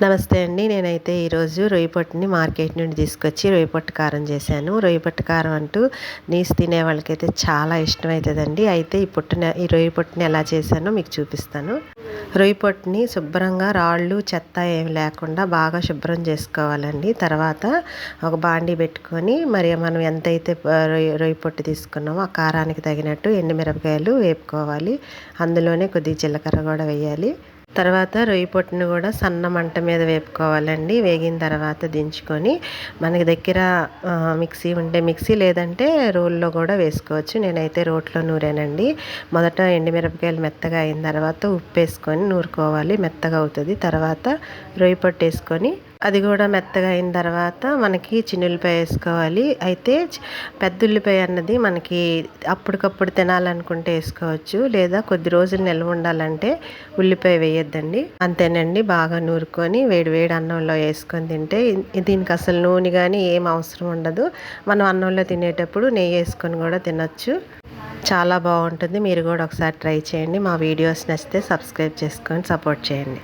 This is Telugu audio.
నమస్తే అండి. నేనైతే ఈరోజు రొయ్య పొట్టుని మార్కెట్ నుండి తీసుకొచ్చి రొయ్య పొట్టు కారం చేశాను. రొయ్య పొట్టు కారం అంటూ నీసు తినే వాళ్ళకైతే చాలా ఇష్టమవుతుందండి. అయితే ఈ రొయ్య పొట్టుని ఎలా చేశానో మీకు చూపిస్తాను. రొయ్య పొట్టుని శుభ్రంగా రాళ్ళు చెత్త ఏమి లేకుండా బాగా శుభ్రం చేసుకోవాలండి. తర్వాత ఒక బాండీ పెట్టుకొని మనం ఎంతైతే రొయ్య పొట్టు తీసుకున్నామో ఆ కారానికి తగినట్టు ఎండుమిరపకాయలు వేపుకోవాలి. అందులోనే కొద్దిగా జీలకర్ర కూడా వేయాలి. తర్వాత రొయ్య పొట్టును కూడా సన్న మంట మీద వేపుకోవాలండి. వేగిన తర్వాత దించుకొని మనకి దగ్గర మిక్సీ ఉంటే మిక్సీ, లేదంటే రోల్లో కూడా వేసుకోవచ్చు. నేనైతే రోట్లో నూరానండి. మొదట ఎండుమిరపకాయలు మెత్తగా అయిన తర్వాత ఉప్పు వేసుకొని నూరుకోవాలి, మెత్తగా అవుతుంది. తర్వాత రొయ్య పొట్టు వేసుకొని అది కూడా మెత్తగా అయిన తర్వాత మనకి చిన్నుల్లిపాయ వేసుకోవాలి. అయితే పెద్ద ఉల్లిపాయ అన్నది మనకి అప్పటికప్పుడు తినాలనుకుంటే వేసుకోవచ్చు, లేదా కొద్ది రోజులు నిల్వ ఉండాలంటే ఉల్లిపాయ వేయొద్దండి. అంతేనండి. బాగా నూరుకొని వేడి వేడి అన్నంలో వేసుకొని తింటే దీనికి అసలు నూనె కానీ ఏం అవసరం ఉండదు. మనం అన్నంలో తినేటప్పుడు నెయ్యి వేసుకొని కూడా తినొచ్చు. చాలా బాగుంటుంది. మీరు కూడా ఒకసారి ట్రై చేయండి. మా వీడియోస్ నచ్చితే సబ్స్క్రైబ్ చేసుకొని సపోర్ట్ చేయండి.